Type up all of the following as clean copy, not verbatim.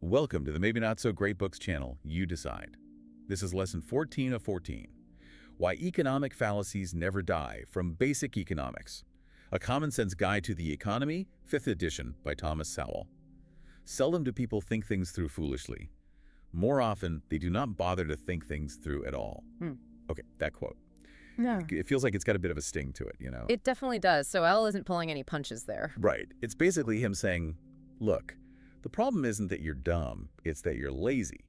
Welcome to the Maybe Not So Great Books channel, You Decide. This is lesson 14 of 14. Why Economic Fallacies Never Die from Basic Economics. A Common Sense Guide to the Economy, 5th edition by Thomas Sowell. Seldom do people think things through foolishly. More often, they do not bother to think things through at all. Okay, that quote. No. It feels like it's got a bit of a sting to it, you know? It definitely does. So L isn't pulling any punches there. Right. It's basically him saying, look, the problem isn't that you're dumb, it's that you're lazy.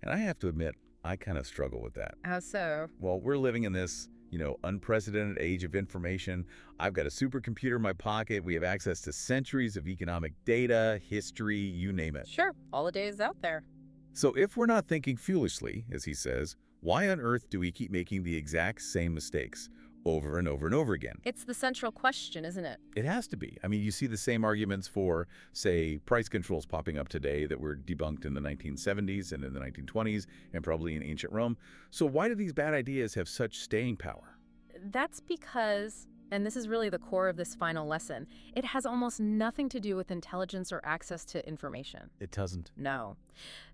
And I have to admit, I kind of struggle with that. How so? Well, we're living in this, unprecedented age of information. I've got a supercomputer in my pocket. We have access to centuries of economic data, history, you name it. Sure, all the days out there. So if we're not thinking foolishly, as he says, why on earth do we keep making the exact same mistakes over and over and over again? It's the central question, isn't it? It has to be. I mean, you see the same arguments for, say, price controls popping up today that were debunked in the 1970s and in the 1920s and probably in ancient Rome. So why do these bad ideas have such staying power? That's because, and this is really the core of this final lesson, it has almost nothing to do with intelligence or access to information. It doesn't. No.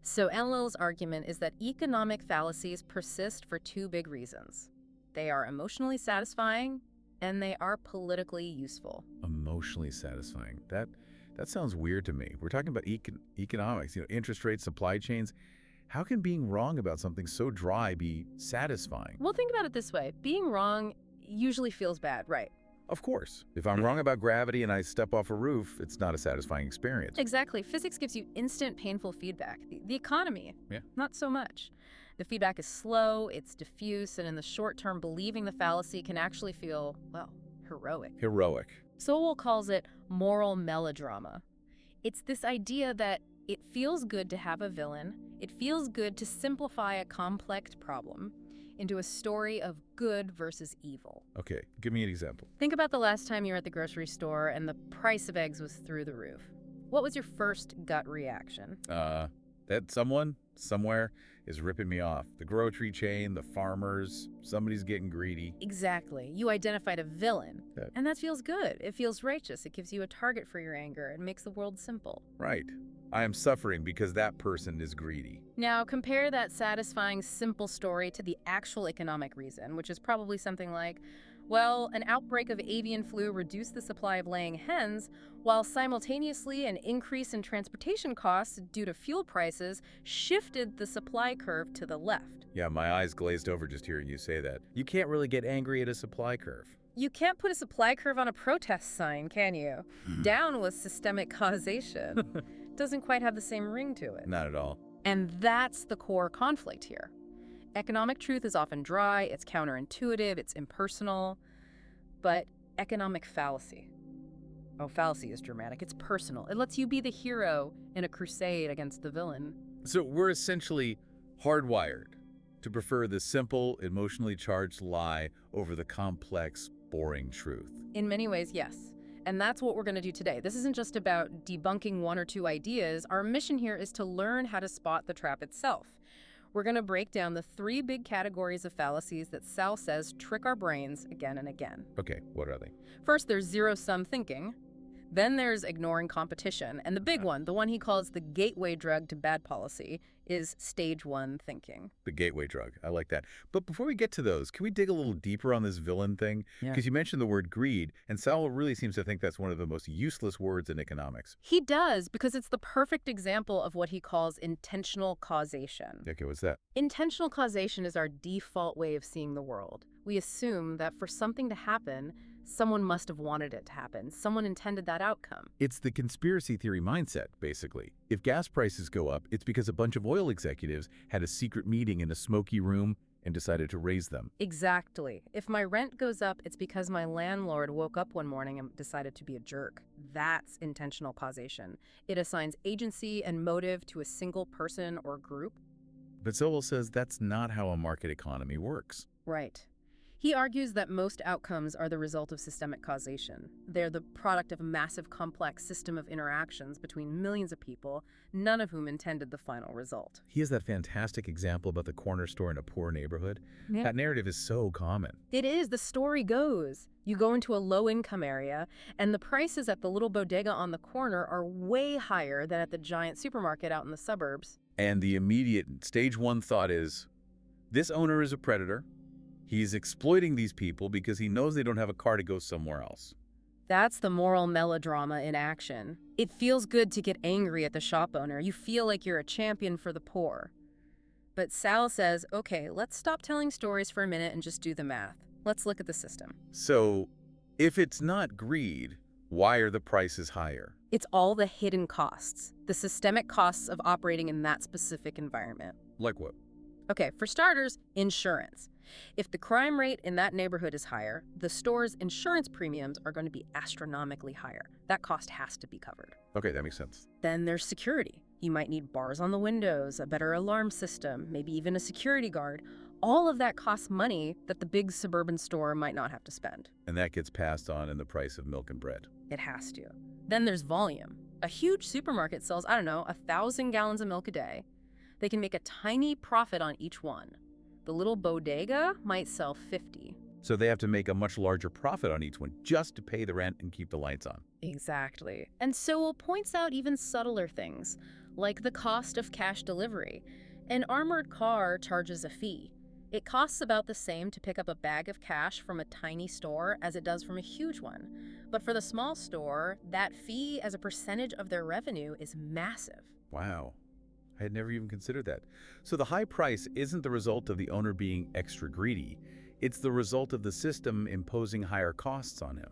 So Enlil's argument is that economic fallacies persist for two big reasons. They are emotionally satisfying, and they are politically useful. Emotionally satisfying. That sounds weird to me. We're talking about economics, interest rates, supply chains. How can being wrong about something so dry be satisfying? Well, think about it this way. Being wrong usually feels bad, right? Of course. If I'm wrong about gravity and I step off a roof, it's not a satisfying experience. Exactly. Physics gives you instant painful feedback. The economy, not so much. The feedback is slow, it's diffuse, and in the short term, believing the fallacy can actually feel, well, heroic. Heroic. Sowell calls it moral melodrama. It's this idea that it feels good to have a villain, it feels good to simplify a complex problem into a story of good versus evil. Okay, give me an example. Think about the last time you were at the grocery store and the price of eggs was through the roof. What was your first gut reaction? That someone, somewhere, is ripping me off. The grocery chain, the farmers, somebody's getting greedy. Exactly. You identified a villain. That- And that feels good. It feels righteous. It gives you a target for your anger. It makes the world simple. Right. I am suffering because that person is greedy. Now, compare that satisfying, simple story to the actual economic reason, which is probably something like, well, an outbreak of avian flu reduced the supply of laying hens, while simultaneously an increase in transportation costs due to fuel prices shifted the supply curve to the left. Yeah, my eyes glazed over just hearing you say that. You can't really get angry at a supply curve. You can't put a supply curve on a protest sign, can you? Down with systemic causation. Doesn't quite have the same ring to it. Not at all. And that's the core conflict here. Economic truth is often dry, it's counterintuitive, it's impersonal. But economic fallacy. Oh, fallacy is dramatic. It's personal. It lets you be the hero in a crusade against the villain. So we're essentially hardwired to prefer the simple, emotionally charged lie over the complex, boring truth. In many ways, yes. And that's what we're going to do today. This isn't just about debunking one or two ideas. Our mission here is to learn how to spot the trap itself. We're going to break down the three big categories of fallacies that Sal says trick our brains again and again. Okay, what are they? First, there's zero-sum thinking. Then there's ignoring competition. And the big one, the one he calls the gateway drug to bad policy, is stage one thinking. The gateway drug. I like that. But before we get to those, can we dig a little deeper on this villain thing? Because you mentioned the word greed, and Sowell really seems to think that's one of the most useless words in economics. He does, because it's the perfect example of what he calls intentional causation. Okay, what's that? Intentional causation is our default way of seeing the world. We assume that for something to happen, someone must have wanted it to happen. Someone intended that outcome. It's the conspiracy theory mindset, basically. If gas prices go up, it's because a bunch of oil executives had a secret meeting in a smoky room and decided to raise them. Exactly. If my rent goes up, it's because my landlord woke up one morning and decided to be a jerk. That's intentional causation. It assigns agency and motive to a single person or group. But Sowell says that's not how a market economy works. Right. He argues that most outcomes are the result of systemic causation. They're the product of a massive complex system of interactions between millions of people, none of whom intended the final result. He has that fantastic example about the corner store in a poor neighborhood. Yeah. That narrative is so common. It is. The story goes. You go into a low-income area, and the prices at the little bodega on the corner are way higher than at the giant supermarket out in the suburbs. And the immediate stage one thought is, this owner is a predator. He's exploiting these people because he knows they don't have a car to go somewhere else. That's the moral melodrama in action. It feels good to get angry at the shop owner. You feel like you're a champion for the poor. But Sal says, okay, let's stop telling stories for a minute and just do the math. Let's look at the system. So, if it's not greed, why are the prices higher? It's all the hidden costs, the systemic costs of operating in that specific environment. Like what? Okay, for starters, insurance. If the crime rate in that neighborhood is higher, the store's insurance premiums are going to be astronomically higher. That cost has to be covered. Okay, that makes sense. Then there's security. You might need bars on the windows, a better alarm system, maybe even a security guard. All of that costs money that the big suburban store might not have to spend. And that gets passed on in the price of milk and bread. It has to. Then there's volume. A huge supermarket sells, 1,000 gallons of milk a day. They can make a tiny profit on each one. The little bodega might sell 50. So they have to make a much larger profit on each one just to pay the rent and keep the lights on. Exactly. And Sowell points out even subtler things, like the cost of cash delivery. An armored car charges a fee. It costs about the same to pick up a bag of cash from a tiny store as it does from a huge one. But for the small store, that fee as a percentage of their revenue is massive. Wow. I had never even considered that. So the high price isn't the result of the owner being extra greedy. It's the result of the system imposing higher costs on him.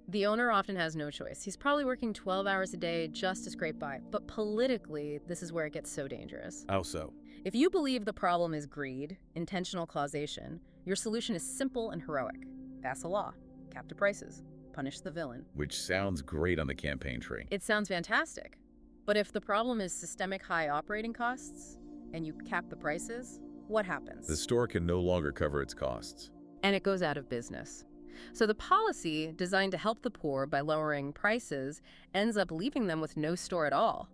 The owner often has no choice. He's probably working 12 hours a day just to scrape by. But politically, this is where it gets so dangerous. How so? If you believe the problem is greed, intentional causation, your solution is simple and heroic. Pass a law, cap the prices, punish the villain. Which sounds great on the campaign trail. It sounds fantastic. But if the problem is systemic high operating costs and you cap the prices, what happens? The store can no longer cover its costs. And it goes out of business. So the policy, designed to help the poor by lowering prices, ends up leaving them with no store at all.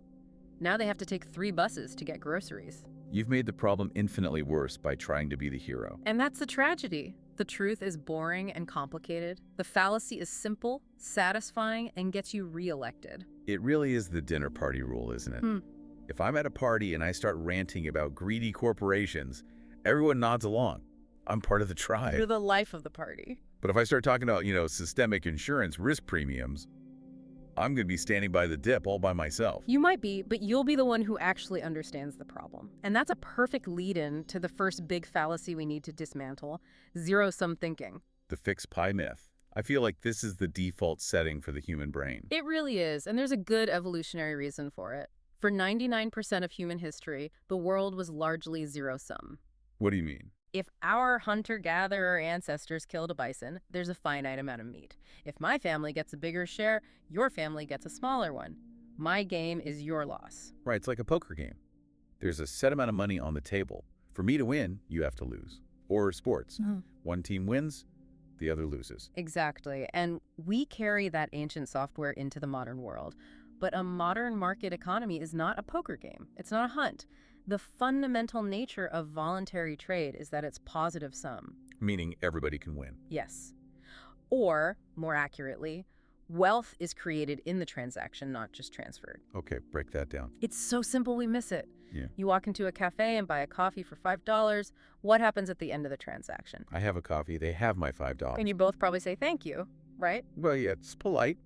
Now they have to take 3 buses to get groceries. You've made the problem infinitely worse by trying to be the hero. And that's the tragedy. The truth is boring and complicated. The fallacy is simple, satisfying, and gets you reelected. It really is the dinner party rule, isn't it? If I'm at a party and I start ranting about greedy corporations, everyone nods along. I'm part of the tribe. You're the life of the party. But if I start talking about, systemic insurance risk premiums, I'm going to be standing by the dip all by myself. You might be, but you'll be the one who actually understands the problem. And that's a perfect lead-in to the first big fallacy we need to dismantle, zero-sum thinking. The fixed pie myth. I feel like this is the default setting for the human brain. It really is, and there's a good evolutionary reason for it. For 99% of human history, the world was largely zero-sum. What do you mean? If our hunter-gatherer ancestors killed a bison, there's a finite amount of meat. If my family gets a bigger share, your family gets a smaller one. My game is your loss. Right, it's like a poker game. There's a set amount of money on the table. For me to win, you have to lose. Or sports. One team wins, the other loses. Exactly. And we carry that ancient software into the modern world. But a modern market economy is not a poker game. It's not a hunt. The fundamental nature of voluntary trade is that it's positive sum. Meaning everybody can win. Yes. Or, more accurately, wealth is created in the transaction, not just transferred. Okay, break that down. It's so simple we miss it. Yeah. You walk into a cafe and buy a coffee for $5. What happens at the end of the transaction? I have a coffee. They have my $5. And you both probably say thank you, right? Well, yeah, it's polite.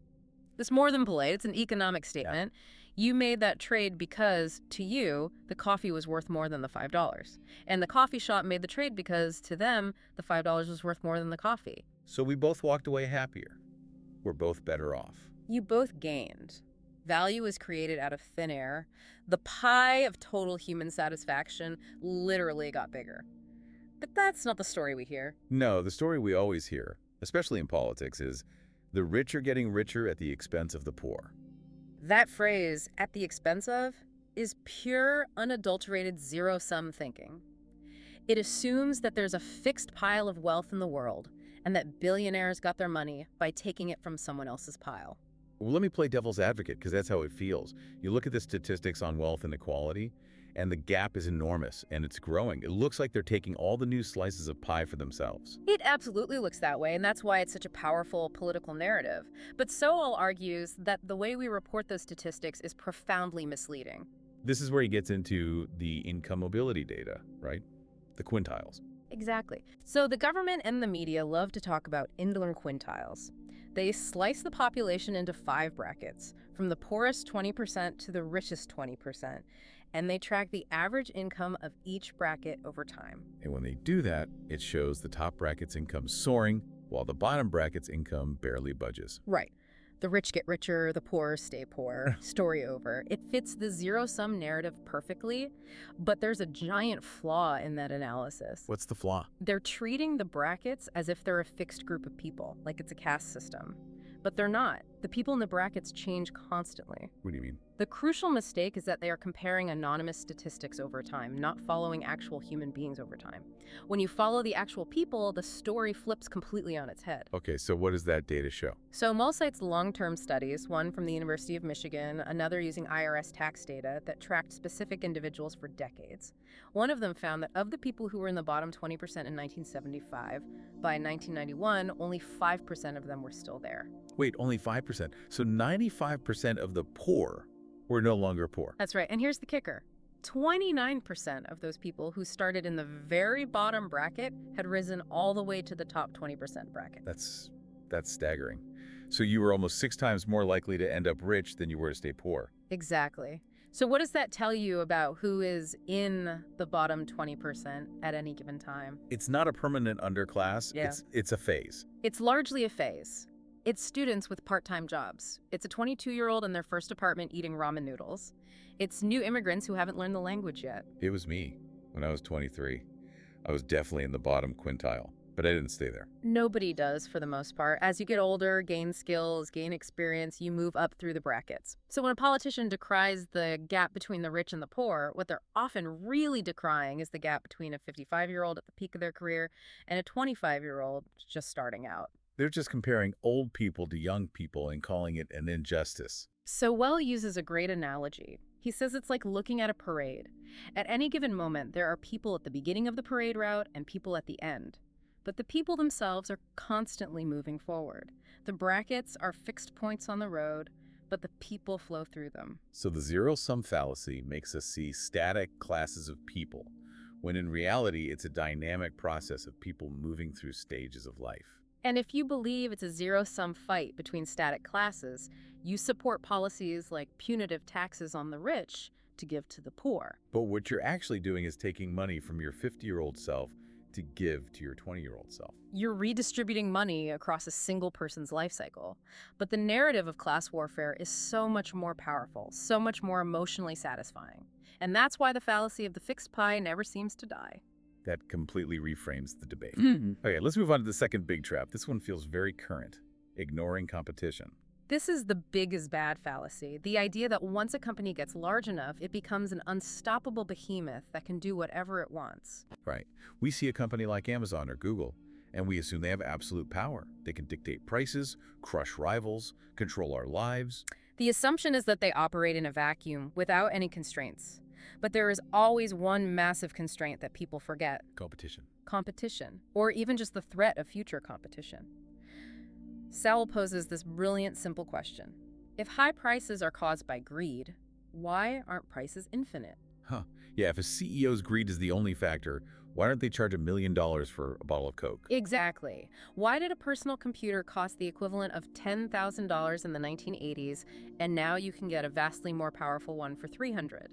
It's more than polite. It's an economic statement. Yeah. You made that trade because, to you, the coffee was worth more than the $5. And the coffee shop made the trade because, to them, the $5 was worth more than the coffee. So we both walked away happier. We're both better off. You both gained. Value is created out of thin air. The pie of total human satisfaction literally got bigger. But that's not the story we hear. No, the story we always hear, especially in politics, is the rich are getting richer at the expense of the poor. That phrase, at the expense of, is pure, unadulterated zero-sum thinking. It assumes that there's a fixed pile of wealth in the world, and that billionaires got their money by taking it from someone else's pile. Well, let me play devil's advocate, because that's how it feels. You look at the statistics on wealth inequality, and the gap is enormous, and it's growing. It looks like they're taking all the new slices of pie for themselves. It absolutely looks that way, and that's why it's such a powerful political narrative. But Sowell argues that the way we report those statistics is profoundly misleading. This is where he gets into the income mobility data, right? The quintiles. Exactly. So the government and the media love to talk about indolent quintiles. They slice the population into 5 brackets, from the poorest 20% to the richest 20%, and they track the average income of each bracket over time. And when they do that, it shows the top bracket's income soaring, while the bottom bracket's income barely budges. Right. The rich get richer, the poor stay poor. Story over. It fits the zero-sum narrative perfectly, but there's a giant flaw in that analysis. What's the flaw? They're treating the brackets as if they're a fixed group of people, like it's a caste system. But they're not. The people in the brackets change constantly. What do you mean? The crucial mistake is that they are comparing anonymous statistics over time, not following actual human beings over time. When you follow the actual people, the story flips completely on its head. Okay, so what does that data show? So Mull cites long-term studies, one from the University of Michigan, another using IRS tax data that tracked specific individuals for decades. One of them found that of the people who were in the bottom 20% in 1975, by 1991, only 5% of them were still there. Wait, only 5%. So 95% of the poor were no longer poor. That's right. And here's the kicker. 29% of those people who started in the very bottom bracket had risen all the way to the top 20% bracket. That's staggering. So you were almost 6 times more likely to end up rich than you were to stay poor. Exactly. So what does that tell you about who is in the bottom 20% at any given time? It's not a permanent underclass. Yeah. It's a phase. It's largely a phase. It's students with part-time jobs. It's a 22-year-old in their first apartment eating ramen noodles. It's new immigrants who haven't learned the language yet. It was me when I was 23. I was definitely in the bottom quintile, but I didn't stay there. Nobody does, for the most part. As you get older, gain skills, gain experience, you move up through the brackets. So when a politician decries the gap between the rich and the poor, what they're often really decrying is the gap between a 55-year-old at the peak of their career and a 25-year-old just starting out. They're just comparing old people to young people and calling it an injustice. Sowell uses a great analogy. He says it's like looking at a parade. At any given moment, there are people at the beginning of the parade route and people at the end. But the people themselves are constantly moving forward. The brackets are fixed points on the road, but the people flow through them. So the zero-sum fallacy makes us see static classes of people, when in reality it's a dynamic process of people moving through stages of life. And if you believe it's a zero-sum fight between static classes, you support policies like punitive taxes on the rich to give to the poor. But what you're actually doing is taking money from your 50-year-old self to give to your 20-year-old self. You're redistributing money across a single person's life cycle. But the narrative of class warfare is so much more powerful, so much more emotionally satisfying. And that's why the fallacy of the fixed pie never seems to die. That completely reframes the debate. Okay, let's move on to the second big trap. This one feels very current. Ignoring competition. This is the big is bad fallacy, the idea that once a company gets large enough, it becomes an unstoppable behemoth that can do whatever it wants. Right. We see a company like Amazon or Google, and we assume they have absolute power. They can dictate prices, crush rivals, control our lives. The assumption is that they operate in a vacuum without any constraints. But there is always one massive constraint that people forget. Competition. Competition, or even just the threat of future competition. Sowell poses this brilliant, simple question. If high prices are caused by greed, why aren't prices infinite? Yeah, if a CEO's greed is the only factor, why don't they charge $1 million for a bottle of Coke? Exactly. Why did a personal computer cost the equivalent of $10,000 in the 1980s, and now you can get a vastly more powerful one for $300?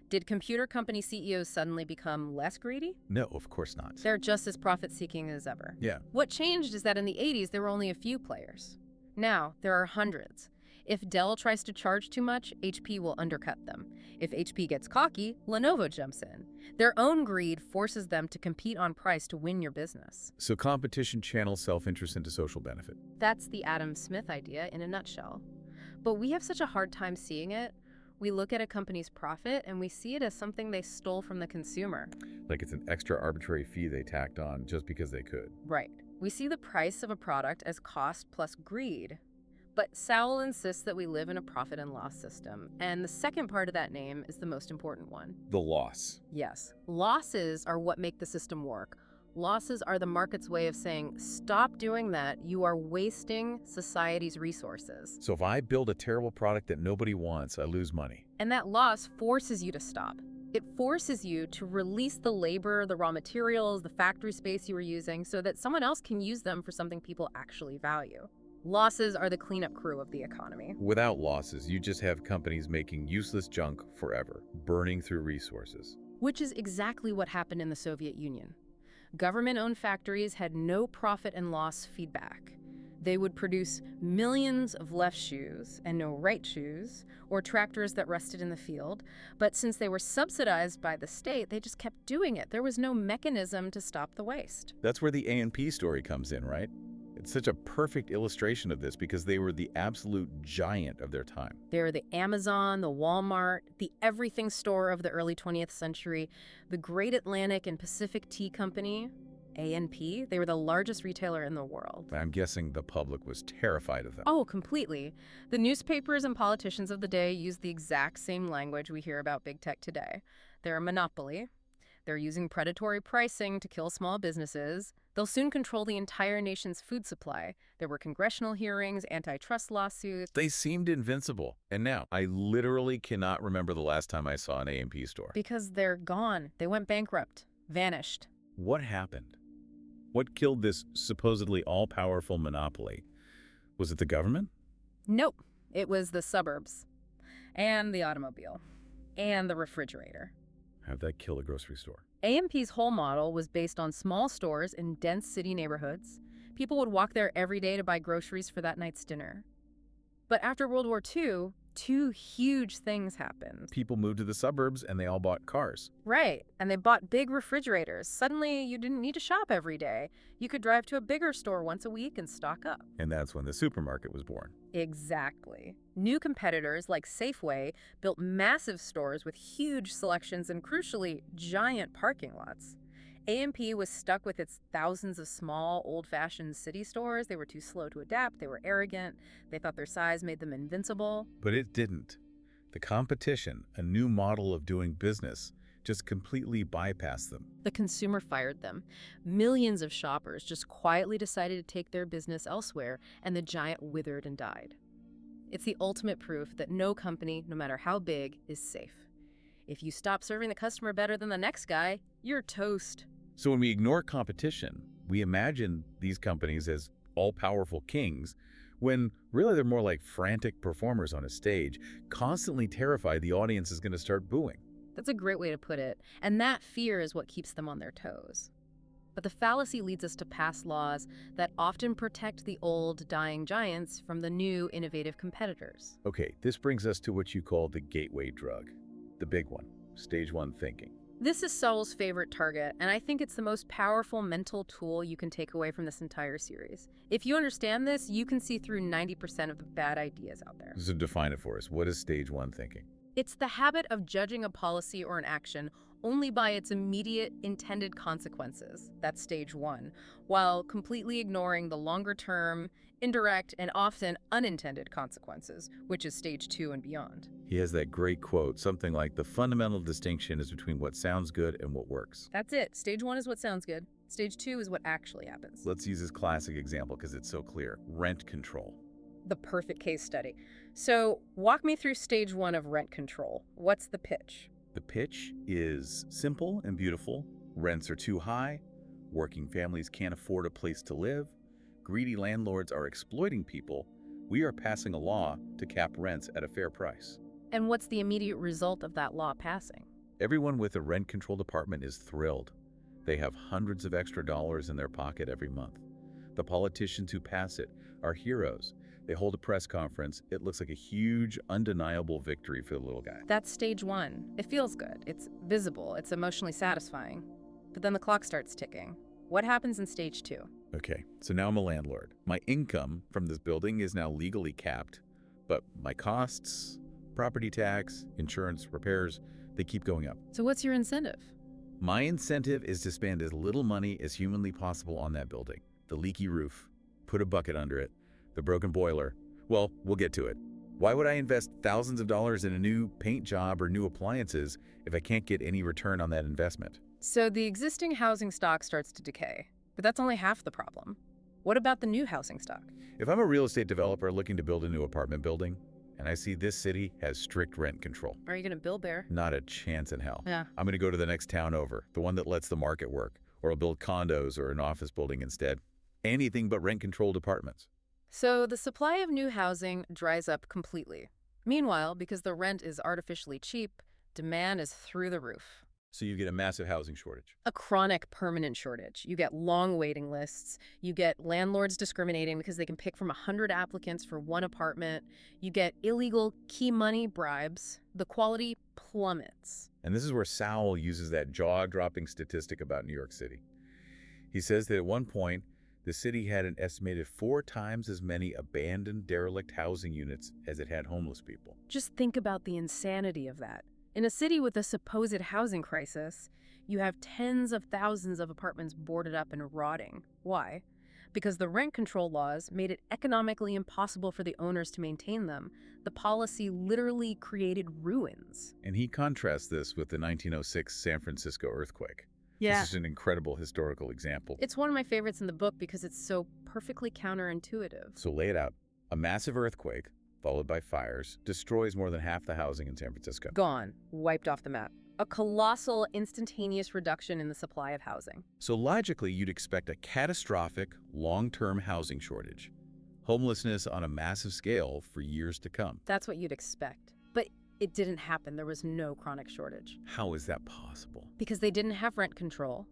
Did computer company CEOs suddenly become less greedy? No, of course not. They're just as profit-seeking as ever. Yeah. What changed is that in the 80s, there were only a few players. Now, there are hundreds. If Dell tries to charge too much, HP will undercut them. If HP gets cocky, Lenovo jumps in. Their own greed forces them to compete on price to win your business. So competition channels self-interest into social benefit. That's the Adam Smith idea in a nutshell. But we have such a hard time seeing it. We look at a company's profit and we see it as something they stole from the consumer. Like it's an extra arbitrary fee they tacked on just because they could. Right. We see the price of a product as cost plus greed. But Sowell insists that we live in a profit and loss system, and the second part of that name is the most important one. The loss. Yes, losses are what make the system work. Losses are the market's way of saying, stop doing that, you are wasting society's resources. So if I build a terrible product that nobody wants, I lose money. And that loss forces you to stop. It forces you to release the labor, the raw materials, the factory space you were using so that someone else can use them for something people actually value. Losses are the cleanup crew of the economy. Without losses, you just have companies making useless junk forever, burning through resources. Which is exactly what happened in the Soviet Union. Government-owned factories had no profit and loss feedback. They would produce millions of left shoes and no right shoes, or tractors that rusted in the field. But since they were subsidized by the state, they just kept doing it. There was no mechanism to stop the waste. That's where the A&P story comes in, right? It's such a perfect illustration of this because they were the absolute giant of their time. They were the Amazon, the Walmart, the everything store of the early 20th century, the Great Atlantic and Pacific Tea Company, A&P. They were the largest retailer in the world. I'm guessing the public was terrified of them. Oh, completely. The newspapers and politicians of the day used the exact same language we hear about big tech today. They're a monopoly. They're using predatory pricing to kill small businesses. They'll soon control the entire nation's food supply. There were congressional hearings, antitrust lawsuits. They seemed invincible. And now, I literally cannot remember the last time I saw an A&P store. Because they're gone. They went bankrupt. Vanished. What happened? What killed this supposedly all-powerful monopoly? Was it the government? Nope. It was the suburbs. And the automobile. And the refrigerator. How'd that kill a grocery store? A&P's whole model was based on small stores in dense city neighborhoods. People would walk there every day to buy groceries for that night's dinner. But after World War II, two huge things happened. People moved to the suburbs and they all bought cars. Right, and they bought big refrigerators. Suddenly, you didn't need to shop every day. You could drive to a bigger store once a week and stock up. And that's when the supermarket was born. Exactly. New competitors like Safeway built massive stores with huge selections and, crucially, giant parking lots. A&P was stuck with its thousands of small, old-fashioned city stores. They were too slow to adapt. They were arrogant. They thought their size made them invincible. But it didn't. The competition, a new model of doing business, just completely bypassed them. The consumer fired them. Millions of shoppers just quietly decided to take their business elsewhere, and the giant withered and died. It's the ultimate proof that no company, no matter how big, is safe. If you stop serving the customer better than the next guy, you're toast. So when we ignore competition, we imagine these companies as all-powerful kings, when really they're more like frantic performers on a stage, constantly terrified the audience is going to start booing. That's a great way to put it, and that fear is what keeps them on their toes. But the fallacy leads us to pass laws that often protect the old, dying giants from the new, innovative competitors. Okay, this brings us to what you call the gateway drug, the big one, stage one thinking. This is Sowell's favorite target, and I think it's the most powerful mental tool you can take away from this entire series. If you understand this, you can see through 90% of the bad ideas out there. So define it for us. What is stage one thinking? It's the habit of judging a policy or an action only by its immediate intended consequences. That's stage one, while completely ignoring the longer-term, indirect, and often unintended consequences, which is stage two and beyond. He has that great quote, something like, the fundamental distinction is between what sounds good and what works. That's it. Stage one is what sounds good. Stage two is what actually happens. Let's use this classic example because it's so clear. Rent control. The perfect case study. So walk me through stage one of rent control. What's the pitch? The pitch is simple and beautiful. Rents are too high. Working families can't afford a place to live. Greedy landlords are exploiting people. We are passing a law to cap rents at a fair price. And what's the immediate result of that law passing? Everyone with a rent control department is thrilled. They have hundreds of extra dollars in their pocket every month. The politicians who pass it are heroes. They hold a press conference. It looks like a huge, undeniable victory for the little guy. That's stage one. It feels good. It's visible. It's emotionally satisfying. But then the clock starts ticking. What happens in stage two? Okay, so now I'm a landlord. My income from this building is now legally capped, but my costs, property tax, insurance, repairs, they keep going up. So what's your incentive? My incentive is to spend as little money as humanly possible on that building. The leaky roof. Put a bucket under it. The broken boiler. Well, we'll get to it. Why would I invest thousands of dollars in a new paint job or new appliances if I can't get any return on that investment? So the existing housing stock starts to decay, but that's only half the problem. What about the new housing stock? If I'm a real estate developer looking to build a new apartment building, and I see this city has strict rent control, Are you going to build there? not a chance in hell. Yeah. I'm going to go to the next town over, the one that lets the market work, or I'll build condos or an office building instead. Anything but rent-controlled apartments. So the supply of new housing dries up completely. Meanwhile, because the rent is artificially cheap, demand is through the roof. So you get a massive housing shortage. A chronic, permanent shortage. You get long waiting lists. You get landlords discriminating because they can pick from 100 applicants for one apartment. You get illegal key money bribes. The quality plummets. And this is where Sowell uses that jaw-dropping statistic about New York City. He says that at one point, the city had an estimated 4 times as many abandoned, derelict housing units as it had homeless people. Just think about the insanity of that. In a city with a supposed housing crisis, you have tens of thousands of apartments boarded up and rotting. Why? Because the rent control laws made it economically impossible for the owners to maintain them. The policy literally created ruins. And he contrasts this with the 1906 San Francisco earthquake. Yeah. This is an incredible historical example. It's one of my favorites in the book because it's so perfectly counterintuitive. So lay it out. A massive earthquake, followed by fires, destroys more than half the housing in San Francisco. Gone. Wiped off the map. A colossal, instantaneous reduction in the supply of housing. So logically, you'd expect a catastrophic, long-term housing shortage. Homelessness on a massive scale for years to come. That's what you'd expect. But it didn't happen. There was no chronic shortage. How is that possible? Because they didn't have rent control.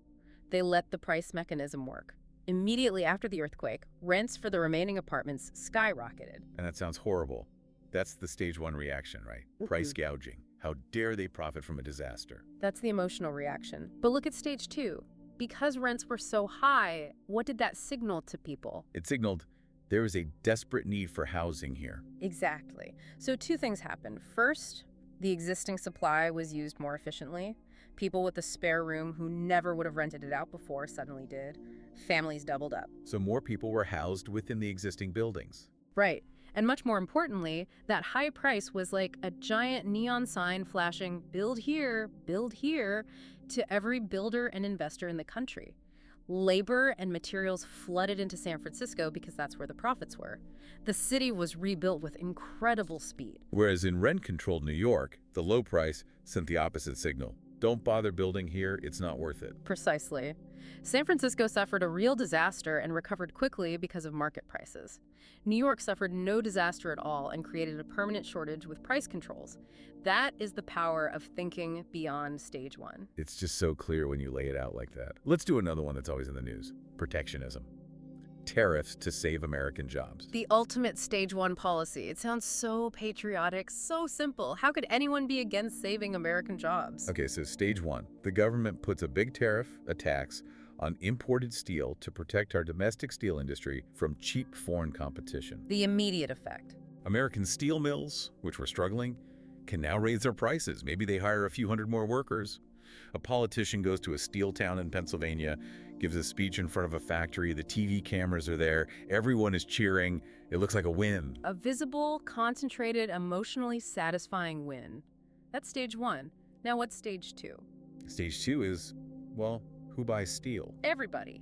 They let the price mechanism work. Immediately after the earthquake, rents for the remaining apartments skyrocketed. And that sounds horrible. That's the stage 1 reaction, right? Price gouging. How dare they profit from a disaster? That's the emotional reaction. But look at stage 2. Because rents were so high, what did that signal to people? It signaled there is a desperate need for housing here. Exactly. So 2 things happened. First, the existing supply was used more efficiently. People with a spare room who never would have rented it out before suddenly did. Families doubled up. So more people were housed within the existing buildings. Right. And much more importantly, that high price was like a giant neon sign flashing, build here, to every builder and investor in the country. Labor and materials flooded into San Francisco because that's where the profits were. The city was rebuilt with incredible speed. Whereas in rent-controlled New York, the low price sent the opposite signal. Don't bother building here, it's not worth it. Precisely. San Francisco suffered a real disaster and recovered quickly because of market prices. New York suffered no disaster at all and created a permanent shortage with price controls. That is the power of thinking beyond stage 1. It's just so clear when you lay it out like that. Let's do another one that's always in the news. Protectionism. Tariffs to save American jobs. The ultimate stage 1 policy. It sounds so patriotic, so simple. How could anyone be against saving American jobs? Okay, so stage 1. The government puts a big tariff, a tax, on imported steel to protect our domestic steel industry from cheap foreign competition. The immediate effect. American steel mills, which were struggling, can now raise their prices. Maybe they hire a few hundred more workers. A politician goes to a steel town in Pennsylvania, gives a speech in front of a factory, the TV cameras are there, everyone is cheering, it looks like a win. A visible, concentrated, emotionally satisfying win. That's stage 1. Now what's stage 2? Stage 2 is, well, who buys steel? Everybody.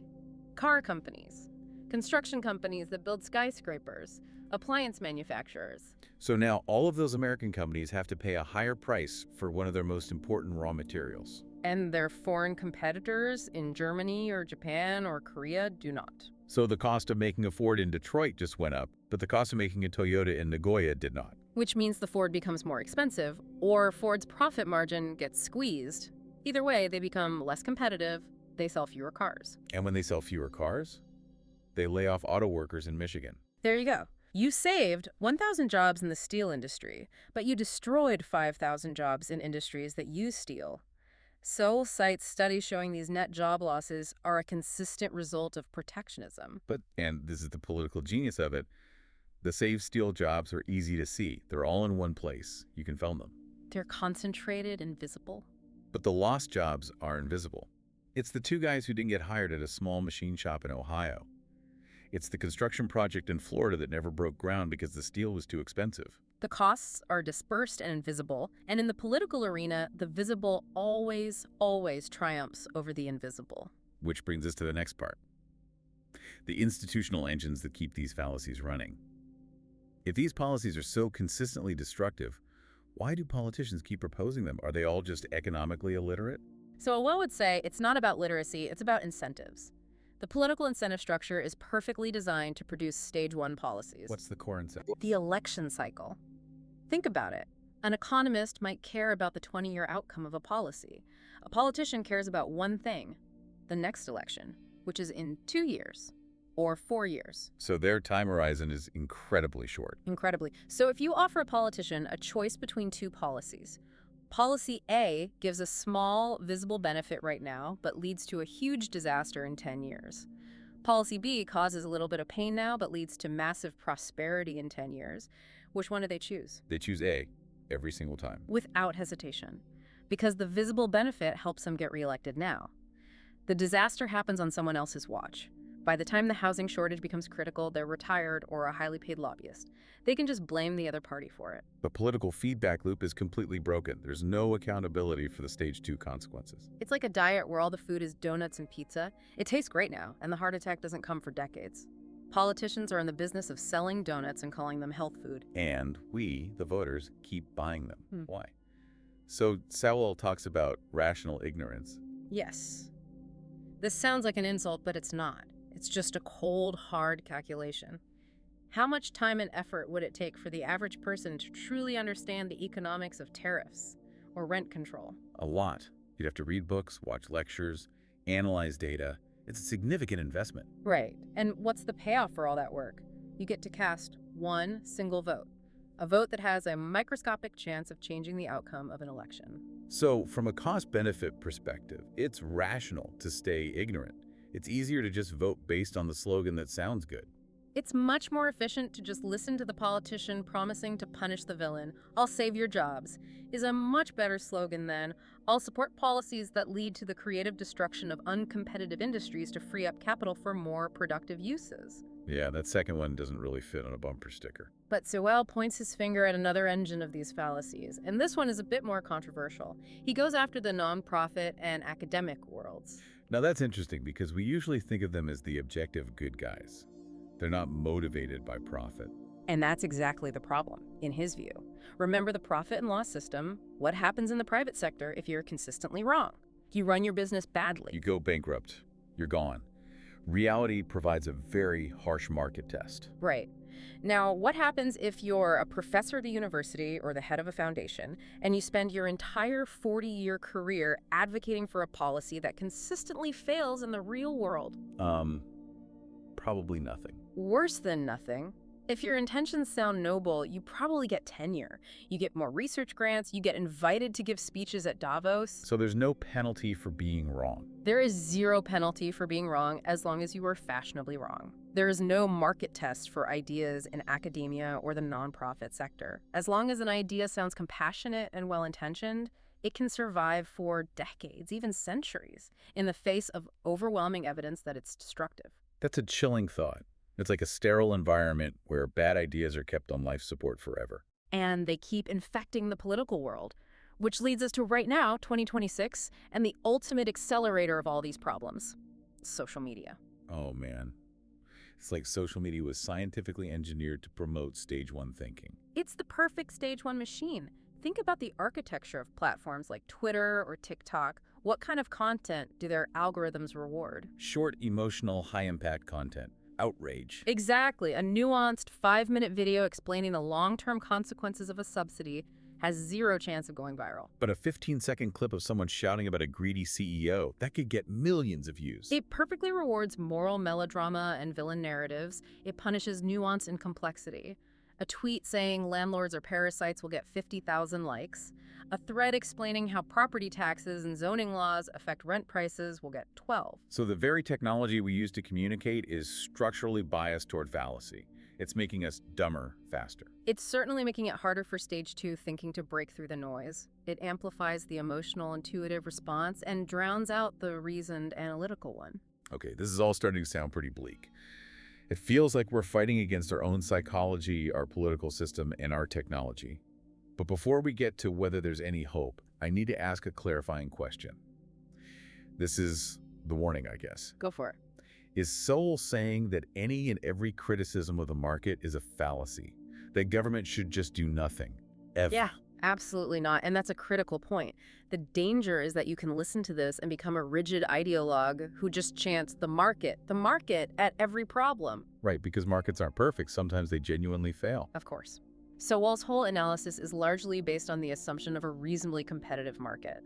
Car companies, construction companies that build skyscrapers, appliance manufacturers. So now all of those American companies have to pay a higher price for one of their most important raw materials. And their foreign competitors in Germany or Japan or Korea do not. So the cost of making a Ford in Detroit just went up, but the cost of making a Toyota in Nagoya did not. Which means the Ford becomes more expensive, or Ford's profit margin gets squeezed. Either way, they become less competitive, they sell fewer cars. And when they sell fewer cars, they lay off auto workers in Michigan. There you go. You saved 1,000 jobs in the steel industry, but you destroyed 5,000 jobs in industries that use steel. Sowell cites studies showing these net job losses are a consistent result of protectionism. But, and this is the political genius of it, the saved steel jobs are easy to see. They're all in one place. You can film them. They're concentrated and visible. But the lost jobs are invisible. It's the 2 guys who didn't get hired at a small machine shop in Ohio. It's the construction project in Florida that never broke ground because the steel was too expensive. The costs are dispersed and invisible, and in the political arena, the visible always, always triumphs over the invisible. Which brings us to the next part. The institutional engines that keep these fallacies running. If these policies are so consistently destructive, why do politicians keep proposing them? Are they all just economically illiterate? So one would say it's not about literacy, it's about incentives. The political incentive structure is perfectly designed to produce stage one policies. What's the core incentive? The election cycle. Think about it. An economist might care about the 20-year outcome of a policy. A politician cares about one thing, the next election, which is in 2 years or 4 years. So their time horizon is incredibly short. Incredibly. So if you offer a politician a choice between two policies, Policy A gives a small, visible benefit right now, but leads to a huge disaster in 10 years. Policy B causes a little bit of pain now, but leads to massive prosperity in 10 years. Which one do they choose? They choose A every single time. Without hesitation. Because the visible benefit helps them get reelected now. The disaster happens on someone else's watch. By the time the housing shortage becomes critical, they're retired or a highly paid lobbyist. They can just blame the other party for it. The political feedback loop is completely broken. There's no accountability for the stage 2 consequences. It's like a diet where all the food is donuts and pizza. It tastes great now, and the heart attack doesn't come for decades. Politicians are in the business of selling donuts and calling them health food. And we, the voters, keep buying them. Why? So Sowell talks about rational ignorance. Yes. This sounds like an insult, but it's not. It's just a cold, hard calculation. How much time and effort would it take for the average person to truly understand the economics of tariffs or rent control? A lot. You'd have to read books, watch lectures, analyze data. It's a significant investment. Right. And what's the payoff for all that work? You get to cast one single vote. A vote that has a microscopic chance of changing the outcome of an election. So, from a cost-benefit perspective, it's rational to stay ignorant. It's easier to just vote based on the slogan that sounds good. It's much more efficient to just listen to the politician promising to punish the villain, "I'll save your jobs," is a much better slogan than, "I'll support policies that lead to the creative destruction of uncompetitive industries to free up capital for more productive uses." Yeah, that second one doesn't really fit on a bumper sticker. But Sowell points his finger at another engine of these fallacies, and this one is a bit more controversial. He goes after the nonprofit and academic worlds. Now that's interesting because we usually think of them as the objective good guys. They're not motivated by profit. And that's exactly the problem, in his view. Remember the profit and loss system. What happens in the private sector if you're consistently wrong? You run your business badly. You go bankrupt. You're gone. Reality provides a very harsh market test. Right. Now, what happens if you're a professor at a university or the head of a foundation, and you spend your entire 40-year career advocating for a policy that consistently fails in the real world? Probably nothing. Worse than nothing. If your intentions sound noble, you probably get tenure. You get more research grants, you get invited to give speeches at Davos. So there's no penalty for being wrong. There is zero penalty for being wrong as long as you were fashionably wrong. There is no market test for ideas in academia or the nonprofit sector. As long as an idea sounds compassionate and well-intentioned, it can survive for decades, even centuries, in the face of overwhelming evidence that it's destructive. That's a chilling thought. It's like a sterile environment where bad ideas are kept on life support forever. And they keep infecting the political world, which leads us to right now, 2026, and the ultimate accelerator of all these problems, social media. Oh, man. It's like social media was scientifically engineered to promote stage 1 thinking. It's the perfect stage 1 machine. Think about the architecture of platforms like Twitter or TikTok. What kind of content do their algorithms reward? Short, emotional, high-impact content. Outrage. Exactly. A nuanced 5-minute video explaining the long-term consequences of a subsidy has zero chance of going viral. But a 15-second clip of someone shouting about a greedy CEO, that could get millions of views. It perfectly rewards moral melodrama and villain narratives. It punishes nuance and complexity. A tweet saying landlords are parasites will get 50,000 likes. A thread explaining how property taxes and zoning laws affect rent prices will get 12. So the very technology we use to communicate is structurally biased toward fallacy. It's making us dumber faster. It's certainly making it harder for stage 2 thinking to break through the noise. It amplifies the emotional, intuitive response and drowns out the reasoned, analytical one. Okay, this is all starting to sound pretty bleak. It feels like we're fighting against our own psychology, our political system, and our technology. But before we get to whether there's any hope, I need to ask a clarifying question. This is the warning, I guess. Go for it. Is Sowell saying that any and every criticism of the market is a fallacy? That government should just do nothing, ever? Yeah, absolutely not. And that's a critical point. The danger is that you can listen to this and become a rigid ideologue who just chants the market at every problem. Right, because markets aren't perfect. Sometimes they genuinely fail. Of course. Sowell's whole analysis is largely based on the assumption of a reasonably competitive market.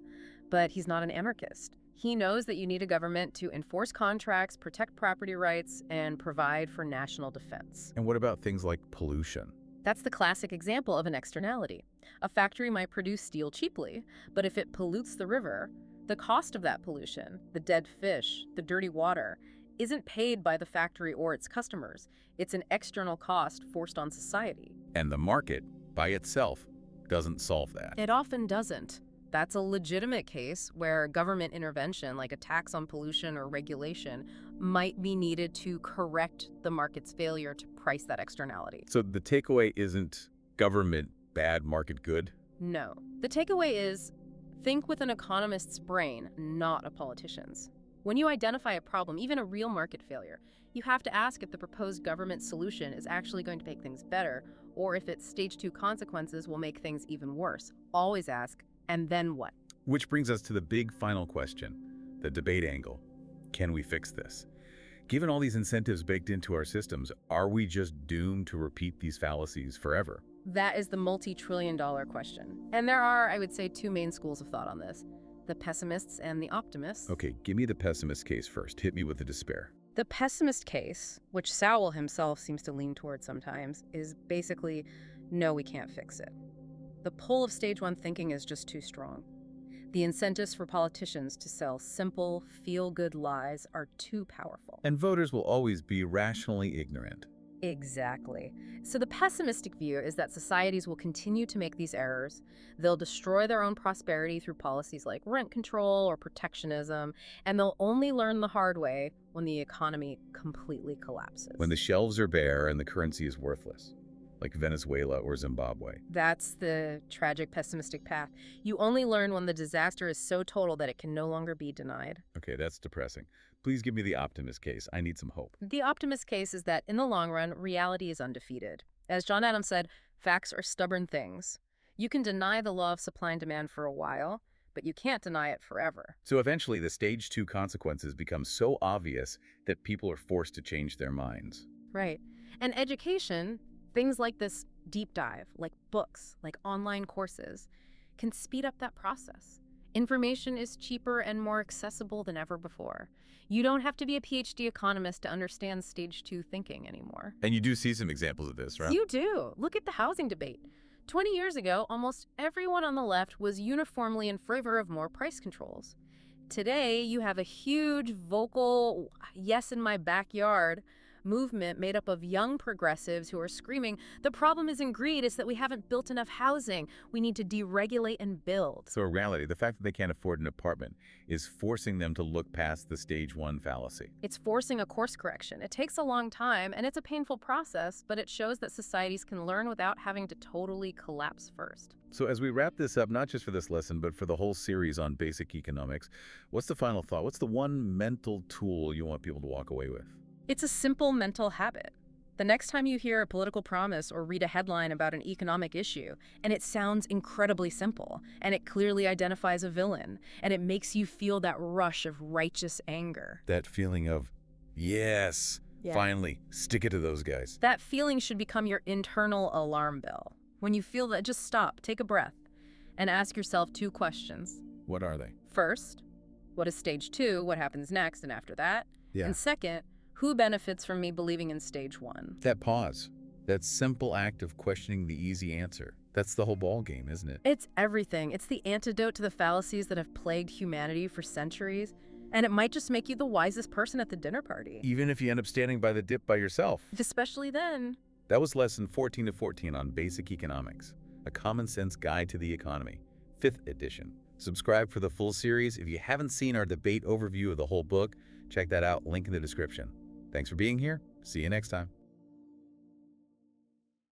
But he's not an anarchist. He knows that you need a government to enforce contracts, protect property rights, and provide for national defense. And what about things like pollution? That's the classic example of an externality. A factory might produce steel cheaply, but if it pollutes the river, the cost of that pollution, the dead fish, the dirty water, isn't paid by the factory or its customers. It's an external cost forced on society. And the market, by itself, doesn't solve that. It often doesn't. That's a legitimate case where government intervention, like a tax on pollution or regulation, might be needed to correct the market's failure to price that externality. So the takeaway isn't government bad, market good? No. The takeaway is, think with an economist's brain, not a politician's. When you identify a problem, even a real market failure, you have to ask if the proposed government solution is actually going to make things better, or if its stage 2 consequences will make things even worse. Always ask, and then what? Which brings us to the big final question, the debate angle. Can we fix this? Given all these incentives baked into our systems, are we just doomed to repeat these fallacies forever? That is the multi-trillion-dollar question. And there are, I would say, two main schools of thought on this: the pessimists and the optimists. Okay, give me the pessimist case first. Hit me with the despair. The pessimist case, which Sowell himself seems to lean toward sometimes, is basically, no, we can't fix it. The pull of stage 1 thinking is just too strong. The incentives for politicians to sell simple, feel-good lies are too powerful. And voters will always be rationally ignorant. Exactly. So the pessimistic view is that societies will continue to make these errors. They'll destroy their own prosperity through policies like rent control or protectionism, and they'll only learn the hard way when the economy completely collapses. When the shelves are bare and the currency is worthless, like Venezuela or Zimbabwe. That's the tragic pessimistic path. You only learn when the disaster is so total that it can no longer be denied. Okay, that's depressing. Please give me the optimist case. I need some hope. The optimist case is that in the long run, reality is undefeated. As John Adams said, facts are stubborn things. You can deny the law of supply and demand for a while, but you can't deny it forever. So eventually the stage 2 consequences become so obvious that people are forced to change their minds. Right. And education, things like this deep dive, like books, like online courses, can speed up that process. Information is cheaper and more accessible than ever before. You don't have to be a PhD economist to understand stage 2 thinking anymore. And you do see some examples of this, right? You do. Look at the housing debate. 20 years ago, almost everyone on the left was uniformly in favor of more price controls. Today, you have a huge vocal, yes in my backyard, movement made up of young progressives who are screaming, the problem isn't greed, it's that we haven't built enough housing. We need to deregulate and build. So in reality, the fact that they can't afford an apartment is forcing them to look past the stage 1 fallacy. It's forcing a course correction. It takes a long time, and it's a painful process, but it shows that societies can learn without having to totally collapse first. So as we wrap this up, not just for this lesson, but for the whole series on basic economics, what's the final thought? What's the one mental tool you want people to walk away with? It's a simple mental habit. The next time you hear a political promise or read a headline about an economic issue, and it sounds incredibly simple, and it clearly identifies a villain, and it makes you feel that rush of righteous anger. That feeling of, yes, finally, stick it to those guys. That feeling should become your internal alarm bell. When you feel that, just stop, take a breath, and ask yourself 2 questions. What are they? First, what is stage 2? What happens next and after that? Yeah. And second, who benefits from me believing in stage 1? That pause, that simple act of questioning the easy answer. That's the whole ball game, isn't it? It's everything. It's the antidote to the fallacies that have plagued humanity for centuries, and it might just make you the wisest person at the dinner party. Even if you end up standing by the dip by yourself. Especially then. That was lesson 14 to 14 on Basic Economics, a common sense guide to the economy, 5th edition. Subscribe for the full series. If you haven't seen our debate overview of the whole book, check that out, link in the description. Thanks for being here. See you next time.